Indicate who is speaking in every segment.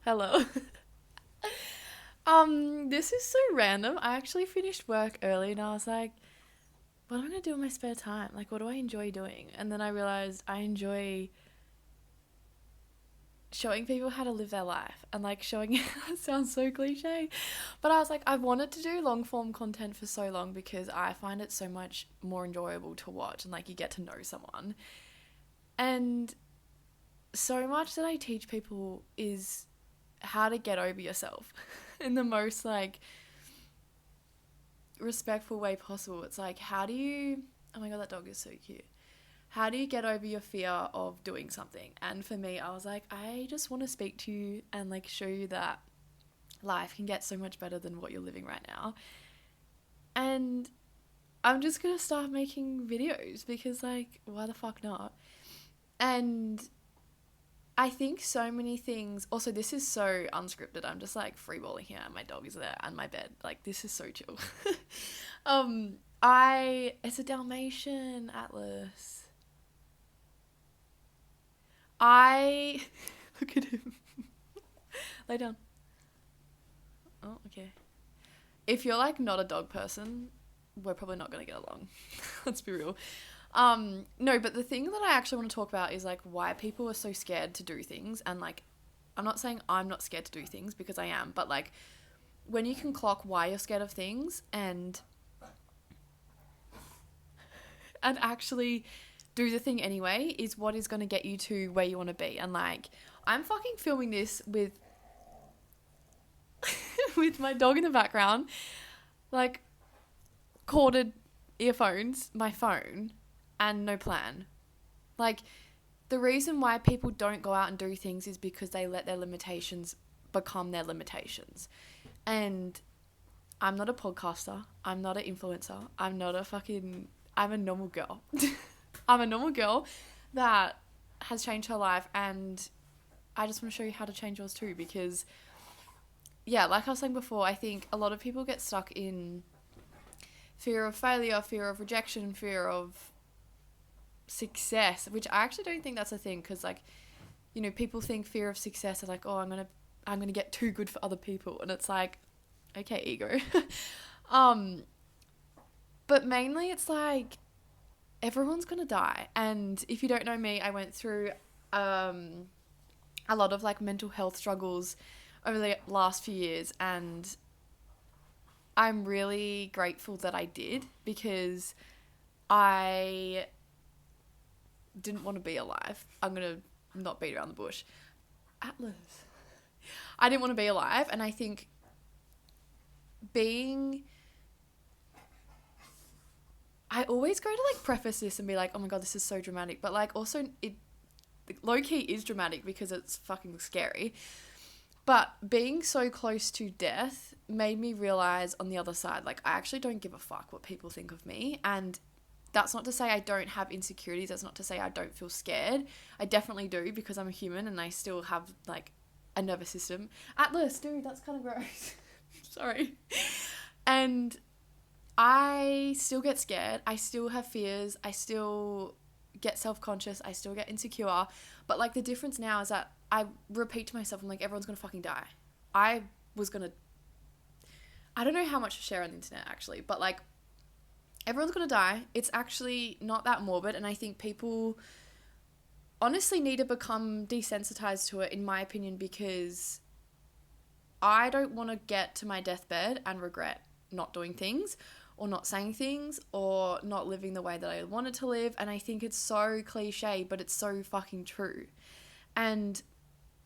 Speaker 1: Hello. This is so random. I actually finished work early and I was like, what am I gonna do in my spare time? Like, what do I enjoy doing? And then I realized I enjoy showing people how to live their life and like showing it sounds so cliche. But I was like, I've wanted to do long form content for so long because I find it so much more enjoyable to watch and like you get to know someone. And so much that I teach people is how to get over yourself in the most like respectful way possible. It's like, how do you, oh my God, that dog is so cute. How do you get over your fear of doing something? And for me, I was like, I just want to speak to you and like show you that life can get so much better than what you're living right now. And I'm just going to start making videos because, like, why the fuck not? And I think so many things. Also, this is so unscripted. I'm just like freeballing here, and my dog is there, and my bed. Like, this is so chill. It's a Dalmatian Atlas. I look at him. Lay down. Oh, okay. If you're like not a dog person, we're probably not gonna get along. Let's be real. No, but the thing that I actually want to talk about is like why people are so scared to do things, and like, I'm not saying I'm not scared to do things because I am, but like when you can clock why you're scared of things and actually do the thing anyway is what is going to get you to where you want to be. And like, I'm fucking filming this with with my dog in the background, like corded earphones, my phone, and no plan. Like, the reason why people don't go out and do things is because they let their limitations become their limitations. And I'm not a podcaster. I'm not an influencer. I'm a normal girl. I'm a normal girl that has changed her life, and I just want to show you how to change yours too because, yeah, like I was saying before, I think a lot of people get stuck in fear of failure, fear of rejection, fear of success, which I actually don't think that's a thing because, like, you know, people think fear of success is like, oh, I'm gonna get too good for other people, and it's like, okay, ego. um, but mainly it's like everyone's gonna die, and if you don't know me, I went through um a lot of like mental health struggles over the last few years, and I'm really grateful that I did because I didn't want to be alive. I'm gonna not beat around the bush. Atlas. I didn't want to be alive, and I think being I always go to like preface this and be like, oh my God, this is so dramatic, but like also it low key is dramatic because it's fucking scary. But being so close to death made me realize on the other side, like, I actually don't give a fuck what people think of me. And that's not to say I don't have insecurities. That's not to say I don't feel scared. I definitely do because I'm a human and I still have like a nervous system. Atlas, dude, that's kind of gross. Sorry. And I still get scared. I still have fears. I still get self-conscious. I still get insecure. But like the difference now is that I repeat to myself, I'm like, everyone's going to fucking die. I was going to, I don't know how much to share on the internet actually, but like everyone's going to die. It's actually not that morbid. And I think people honestly need to become desensitized to it, in my opinion, because I don't want to get to my deathbed and regret not doing things or not saying things or not living the way that I wanted to live. And I think it's so cliche, but it's so fucking true. And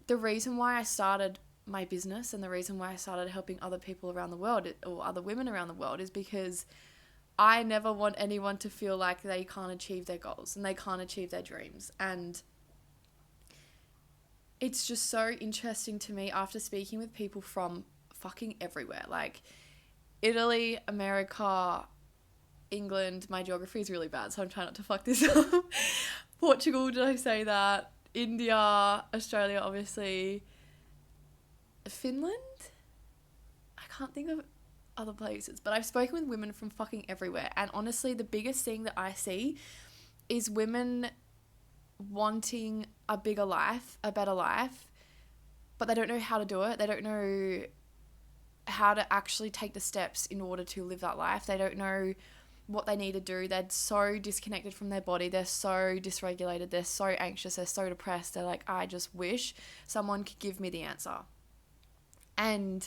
Speaker 1: the reason why I started my business and the reason why I started helping other people around the world or other women around the world is because I never want anyone to feel like they can't achieve their goals and they can't achieve their dreams. And it's just so interesting to me after speaking with people from fucking everywhere, like Italy, America, England. My geography is really bad, so I'm trying not to fuck this up. Portugal, did I say that? India, Australia, obviously. Finland? I can't think of other places, but I've spoken with women from fucking everywhere. And honestly, the biggest thing that I see is women wanting a bigger life, a better life, but they don't know how to do it. They don't know how to actually take the steps in order to live that life. They don't know what they need to do. They're so disconnected from their body. They're so dysregulated. They're so anxious. They're so depressed. They're like, I just wish someone could give me the answer. And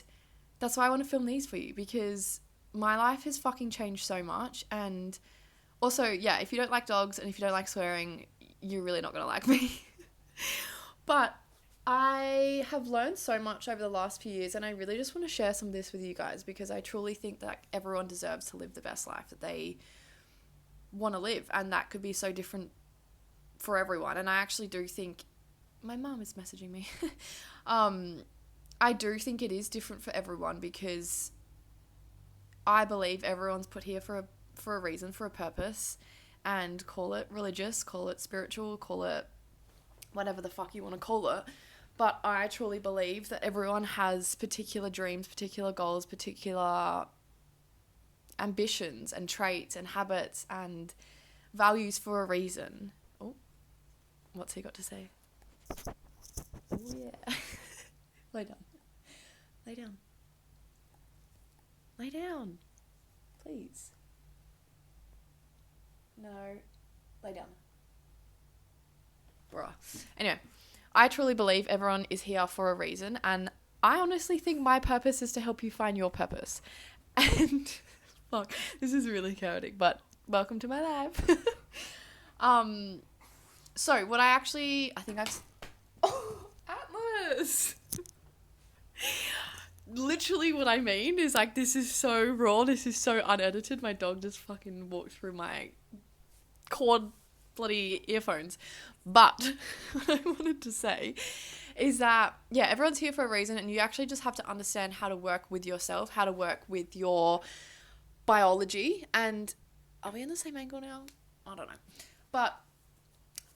Speaker 1: that's why I want to film these for you, because my life has fucking changed so much. And also, yeah, if you don't like dogs and if you don't like swearing, you're really not going to like me. But I have learned so much over the last few years, and I really just want to share some of this with you guys, because I truly think that everyone deserves to live the best life that they want to live, and that could be so different for everyone. And I actually do think, my mum is messaging me, I do think it is different for everyone, because I believe everyone's put here for a reason, for a purpose, and call it religious, call it spiritual, call it whatever the fuck you want to call it. But I truly believe that everyone has particular dreams, particular goals, particular ambitions and traits and habits and values for a reason. Oh, what's he got to say? Oh, yeah. Lay down. Lay down. Lay down. Please. No. Lay down. Bruh. Anyway, I truly believe everyone is here for a reason, and I honestly think my purpose is to help you find your purpose. And fuck, this is really chaotic, but welcome to my life. So what I think I've Atlas. Literally what I mean is, like, this is so raw, this is so unedited. My dog just fucking walked through my cord bloody earphones. But what I wanted to say is that, yeah, everyone's here for a reason, and you actually just have to understand how to work with yourself, how to work with your biology. And are we in the same angle now? I don't know. But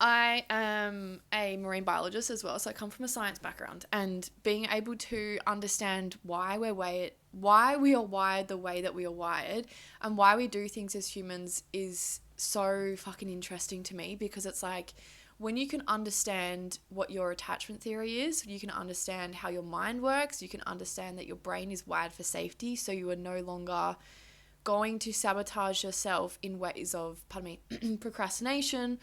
Speaker 1: I am a marine biologist as well, so I come from a science background, and being able to understand why we are wired the way that we are wired, and why we do things as humans is so fucking interesting to me, because it's like, when you can understand what your attachment theory is, you can understand how your mind works, you can understand that your brain is wired for safety, so you are no longer going to sabotage yourself in ways of, procrastination,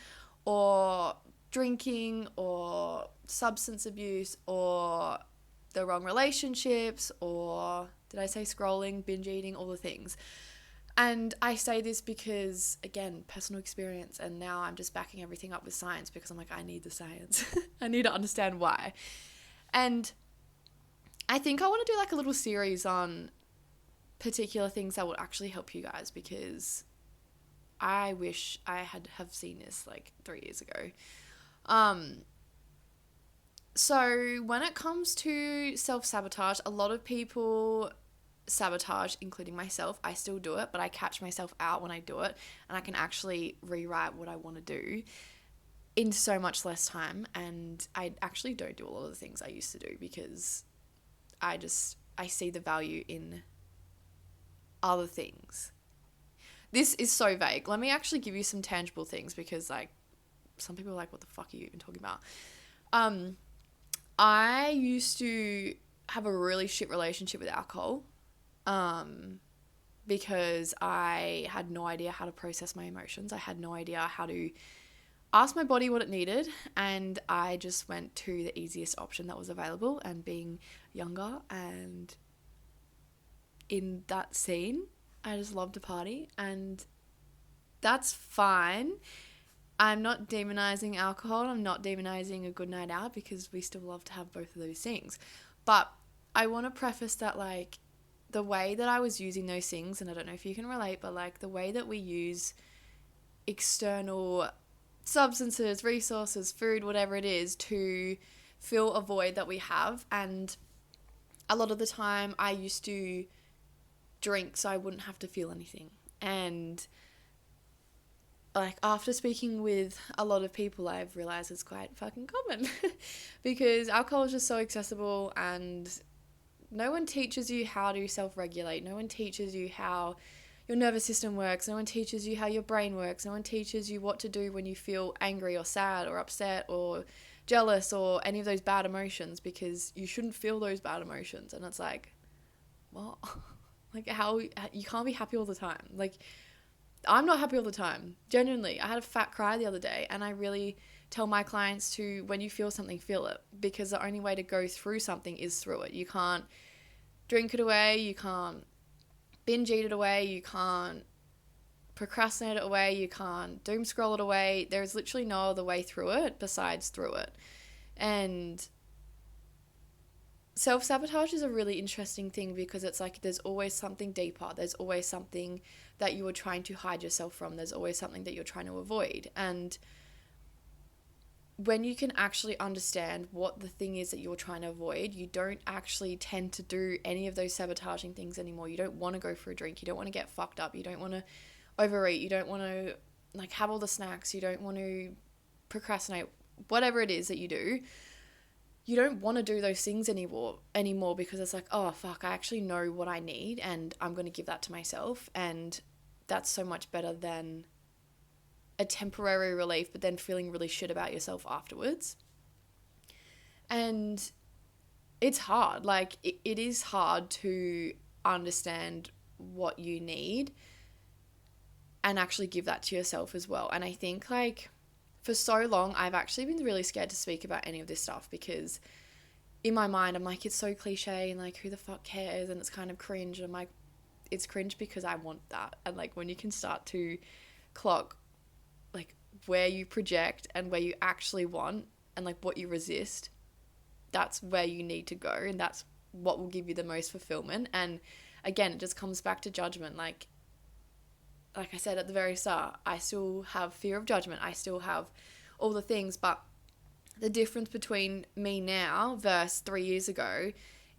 Speaker 1: or drinking, or substance abuse, or the wrong relationships, or did I say scrolling, binge eating, all the things. And I say this because, again, personal experience, and now I'm just backing everything up with science, because I'm like, I need the science. I need to understand why. And I think I want to do like a little series on particular things that would actually help you guys, because I wish I have seen this like 3 years ago. So when it comes to self-sabotage, a lot of people sabotage, including myself. I still do it, but I catch myself out when I do it, and I can actually rewrite what I want to do in so much less time. And I actually don't do a lot of the things I used to do, because I see the value in other things. This is so vague. Let me actually give you some tangible things, because like some people are like, what the fuck are you even talking about? I used to have a really shit relationship with alcohol, because I had no idea how to process my emotions. I had no idea how to ask my body what it needed, and I just went to the easiest option that was available. And being younger and in that scene, I just loved to party, and that's fine. I'm not demonizing alcohol. I'm not demonizing a good night out, because we still love to have both of those things. But I want to preface that, like, the way that I was using those things, and I don't know if you can relate, but like the way that we use external substances, resources, food, whatever it is, to fill a void that we have. And a lot of the time I used to drink so I wouldn't have to feel anything. And like, after speaking with a lot of people, I've realized it's quite fucking common because alcohol is just so accessible, and no one teaches you how to self-regulate. No one teaches you how your nervous system works. No one teaches you how your brain works. No one teaches you what to do when you feel angry or sad or upset or jealous or any of those bad emotions, because you shouldn't feel those bad emotions. And it's like, what? Like, how you can't be happy all the time. Like, I'm not happy all the time. Genuinely, I had a fat cry the other day, and I really tell my clients to, when you feel something, feel it, because the only way to go through something is through it. You can't drink it away, you can't binge eat it away, you can't procrastinate it away, you can't doom scroll it away. There's literally no other way through it besides through it. And self-sabotage is a really interesting thing, because it's like there's always something deeper. There's always something that you are trying to hide yourself from. There's always something that you're trying to avoid. And when you can actually understand what the thing is that you're trying to avoid, you don't actually tend to do any of those sabotaging things anymore. You don't want to go for a drink. You don't want to get fucked up. You don't want to overeat. You don't want to like have all the snacks. You don't want to procrastinate. Whatever it is that you do, you don't want to do those things anymore, because it's like, oh fuck, I actually know what I need and I'm going to give that to myself. And that's so much better than a temporary relief, but then feeling really shit about yourself afterwards. And it's hard. Like, it is hard to understand what you need and actually give that to yourself as well. And I think, like, for so long, I've actually been really scared to speak about any of this stuff, because in my mind, I'm like, it's so cliche and like, who the fuck cares? And it's kind of cringe. And I'm like, it's cringe because I want that. And like, when you can start to clock like where you project and where you actually want and like what you resist, that's where you need to go, and that's what will give you the most fulfillment. And again, it just comes back to judgment. Like I said at the very start, I still have fear of judgment. I still have all the things, but the difference between me now versus 3 years ago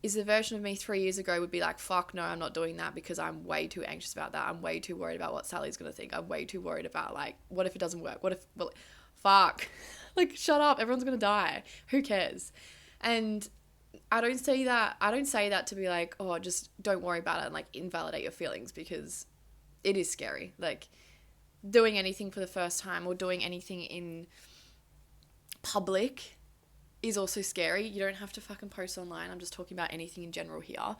Speaker 1: is the version of me 3 years ago would be like, fuck no, I'm not doing that, because I'm way too anxious about that. I'm way too worried about what Sally's going to think. I'm way too worried about like, what if it doesn't work? What if, well, fuck, like shut up. Everyone's going to die. Who cares? And I don't say that to be like, oh, just don't worry about it and like invalidate your feelings, because it is scary. Like doing anything for the first time or doing anything in public is also scary. You don't have to fucking post online. I'm just talking about anything in general here.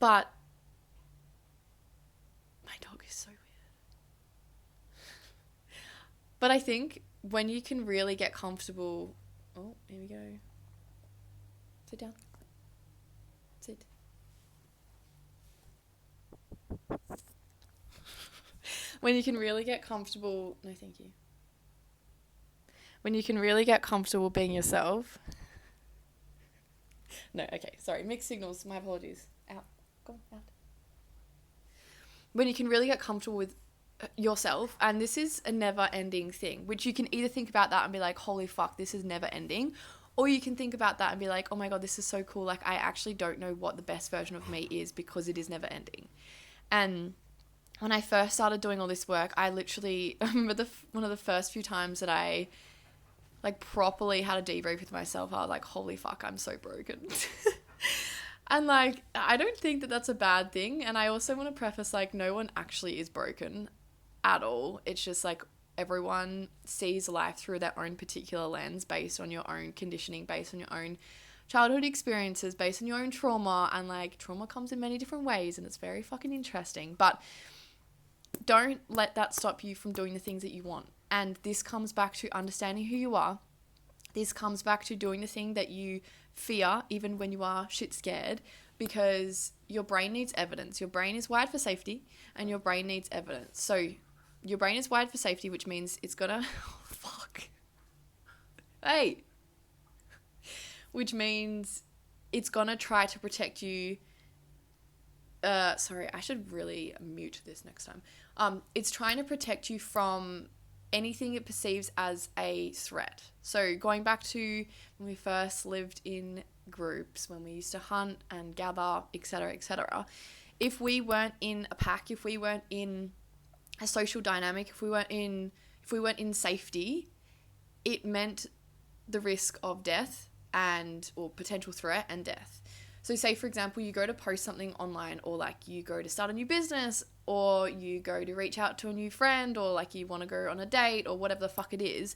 Speaker 1: But my dog is so weird. But I think when you can really get comfortable... Oh, here we go. Sit down. Sit. When you can really get comfortable... No, thank you. When you can really get comfortable being yourself. No, okay, sorry. Mixed signals. My apologies. Out. Go on, out. When you can really get comfortable with yourself, and this is a never-ending thing, which you can either think about that and be like, holy fuck, this is never-ending, or you can think about that and be like, oh my god, this is so cool. Like, I actually don't know what the best version of me is, because it is never-ending. And when I first started doing all this work, I literally remember one of the first few times that I like properly had a debrief with myself. I was like, holy fuck, I'm so broken. And like, I don't think that that's a bad thing. And I also want to preface, like, no one actually is broken at all. It's just like everyone sees life through their own particular lens, based on your own conditioning, based on your own childhood experiences, based on your own trauma. And like, trauma comes in many different ways, and it's very fucking interesting. But don't let that stop you from doing the things that you want. And this comes back to understanding who you are. This comes back to doing the thing that you fear, even when you are shit scared, because your brain needs evidence. Your brain is wired for safety, and your brain needs evidence. So your brain is wired for safety, which means it's gonna... Oh, fuck. Hey! Which means it's gonna try to protect you... Sorry, I should really mute this next time. It's trying to protect you from anything it perceives as a threat. So going back to when we first lived in groups, when we used to hunt and gather, etc., etc., if we weren't in a pack, if we weren't in a social dynamic, if we weren't in safety, it meant the risk of death or potential threat and death. So say, for example, you go to post something online, or like you go to start a new business, or you go to reach out to a new friend, or like you want to go on a date, or whatever the fuck it is.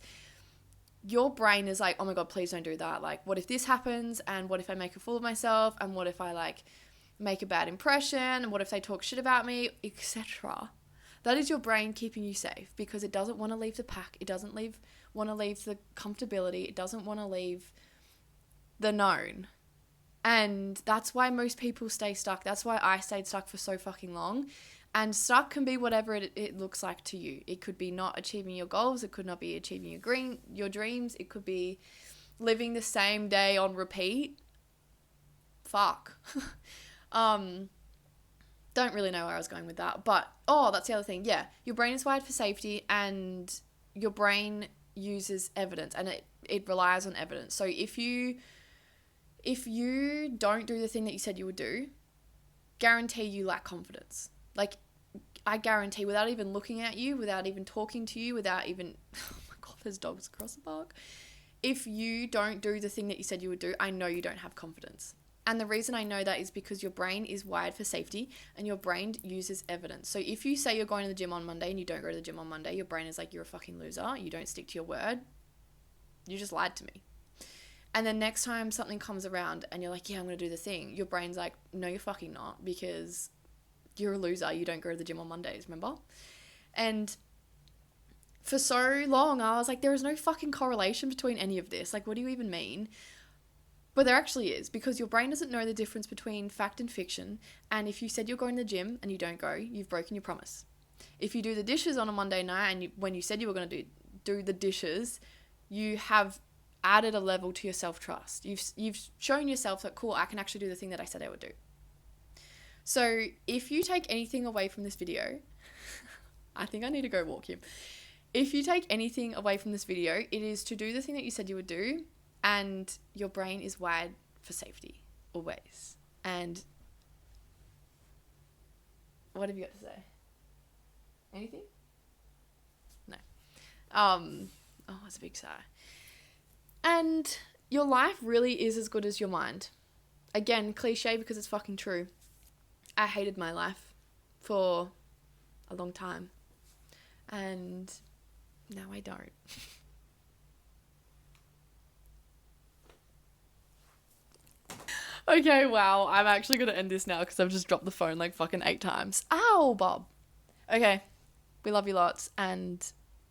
Speaker 1: your brain is like, oh my God, please don't do that. Like, what if this happens? And what if I make a fool of myself? And what if I like make a bad impression? And what if they talk shit about me, etc.? That is your brain keeping you safe because it doesn't want to leave the pack. It doesn't want to leave the comfortability. It doesn't want to leave the known. And that's why most people stay stuck. That's why I stayed stuck for so fucking long. And stuck can be whatever it looks like to you. It could be not achieving your goals. It could not be achieving your dreams. It could be living the same day on repeat. Fuck. Don't really know where I was going with that. But, that's the other thing. Yeah, your brain is wired for safety and your brain uses evidence and it relies on evidence. So if you don't do the thing that you said you would do, guarantee you lack confidence. Like, I guarantee without even looking at you, without even talking to you, without even, oh my God, there's dogs across the park. If you don't do the thing that you said you would do, I know you don't have confidence. And the reason I know that is because your brain is wired for safety and your brain uses evidence. So if you say you're going to the gym on Monday and you don't go to the gym on Monday, your brain is like, you're a fucking loser. You don't stick to your word. You just lied to me. And then next time something comes around and you're like, yeah, I'm going to do the thing. Your brain's like, no, you're fucking not because you're a loser. You don't go to the gym on Mondays, remember? And for so long, I was like, there is no fucking correlation between any of this. Like, what do you even mean? But there actually is, because your brain doesn't know the difference between fact and fiction. And if you said you're going to the gym and you don't go, you've broken your promise. If you do the dishes on a Monday night and when you said you were going to do the dishes, you have added a level to your self-trust. You've shown yourself that, cool, I can actually do the thing that I said I would do. So if you take anything away from this video, I think I need to go walk him. If you take anything away from this video, it is to do the thing that you said you would do, and your brain is wired for safety, always. And what have you got to say? Anything? No. It's a big sigh. And your life really is as good as your mind. Again, cliche because it's fucking true. I hated my life for a long time. And now I don't. Okay, wow. I'm actually going to end this now because I've just dropped the phone like fucking 8 times. Ow, Bob. Okay. We love you lots and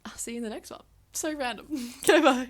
Speaker 1: I'll see you in the next one. So random. Okay, bye.